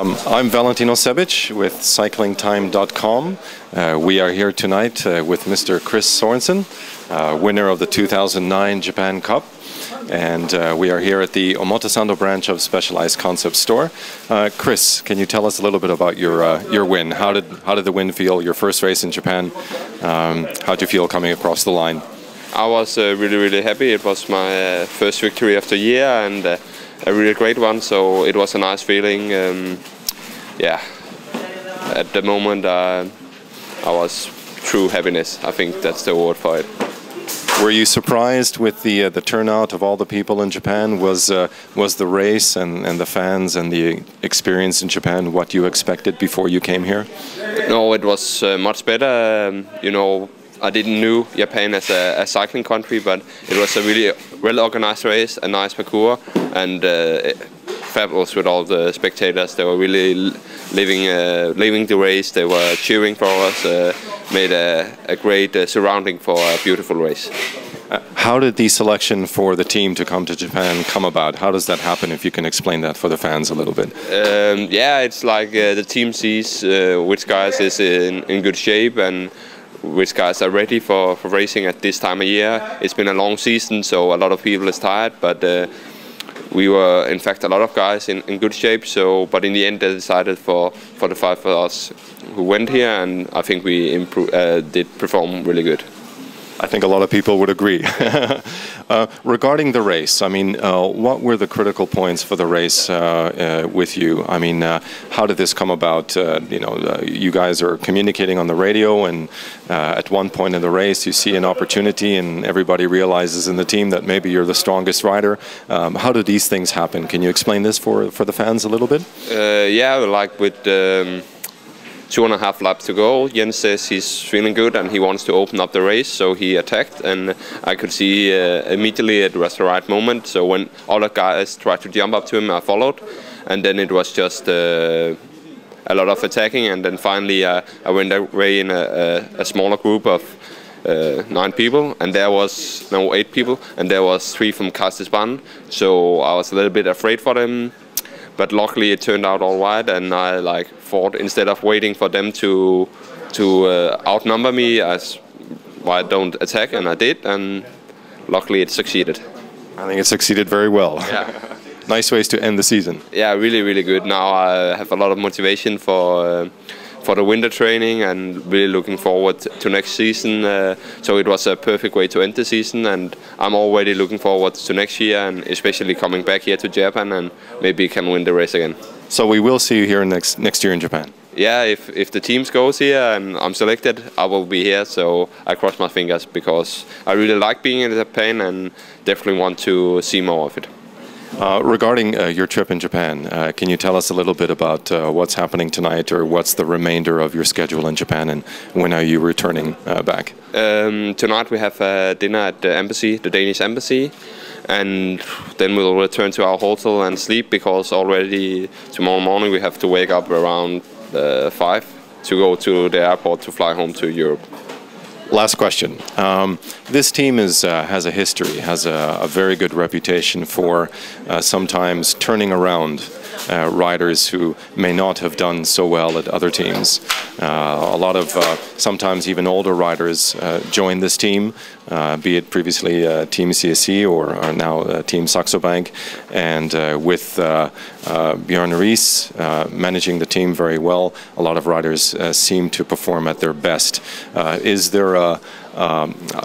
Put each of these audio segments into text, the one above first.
I'm Valentino Sebic with cyclingtime.com. We are here tonight with Mr. Chris Sorensen, winner of the 2009 Japan Cup. And we are here at the Omotesando branch of Specialized Concept Store. Chris, can you tell us a little bit about your win? How did the win feel? Your first race in Japan. How did you feel coming across the line? I was really happy. It was my first victory of the year and a really great one. So it was a nice feeling. Yeah, at the moment I was true happiness. I think that's the word for it. Were you surprised with the turnout of all the people in Japan? Was the race and the fans and the experience in Japan what you expected before you came here? No, it was much better. You know, I didn't know Japan as a cycling country, but it was a really well-organized race, a nice parcours, and fabulous with all the spectators. They were really living the race. They were cheering for us. Made a great surrounding for a beautiful race. How did the selection for the team to come to Japan come about? How does that happen, if you can explain that for the fans a little bit? Yeah, it's like the team sees which guys is in good shape and which guys are ready for racing at this time of year. It's been a long season, so a lot of people is tired, but we were, in fact, a lot of guys in good shape. So, but in the end, they decided for the five of us who went here, and I think we did perform really good. I think a lot of people would agree. Regarding the race, I mean, what were the critical points for the race with you? I mean, how did this come about? You know, you guys are communicating on the radio, and at one point in the race, you see an opportunity, and everybody realizes in the team that maybe you're the strongest rider. How do these things happen? Can you explain this for the fans a little bit? Yeah, like with 2.5 laps to go, Jens says he's feeling good and he wants to open up the race, so he attacked, and I could see immediately it was the right moment. So when all the guys tried to jump up to him, I followed, and then it was just a lot of attacking, and then finally I went away in a smaller group of 9 people, and there was 8 people, and there was 3 from Kazachstan, so I was a little bit afraid for them. But luckily it turned out all right, and I fought instead of waiting for them to outnumber me. I don't attack, and I did, and luckily it succeeded. I think it succeeded very well. Yeah. Nice ways to end the season. Yeah, really good. Now I have a lot of motivation for the winter training, and really looking forward to next season. So it was a perfect way to end the season, and I'm already looking forward to next year, and especially coming back here to Japan and maybe can win the race again. So we will see you here next year in Japan? Yeah, if the teams goes here and I'm selected, I will be here, so I cross my fingers, because I really like being in Japan and definitely want to see more of it. Regarding your trip in Japan, can you tell us a little bit about what's happening tonight, or what's the remainder of your schedule in Japan, and when are you returning back? Tonight we have a dinner at the embassy, the Danish embassy, and then we'll return to our hotel and sleep, because already tomorrow morning we have to wake up around 5 to go to the airport to fly home to Europe. Last question. This team has a history, has a very good reputation for sometimes turning around riders who may not have done so well at other teams. A lot of sometimes even older riders join this team, be it previously Team CSC or now Team Saxo Bank, and with Björn Ries managing the team very well, a lot of riders seem to perform at their best. Is there a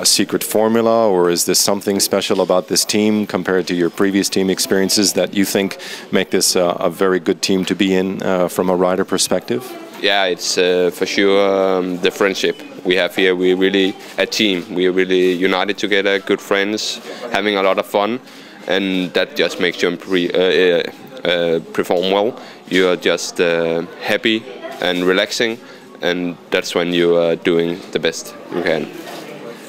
secret formula, or is this something special about this team compared to your previous team experiences that you think make this a very good team to be in from a rider perspective? Yeah, it's for sure the friendship we have here. We're really a team. We're really united together, good friends, having a lot of fun, and that just makes you perform well. You're just happy and relaxing, and that's when you are doing the best you can.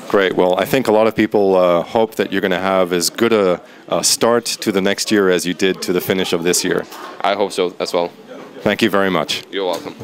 Great. Well, I think a lot of people hope that you're going to have as good a start to the next year as you did to the finish of this year. I hope so as well. Thank you very much. You're welcome.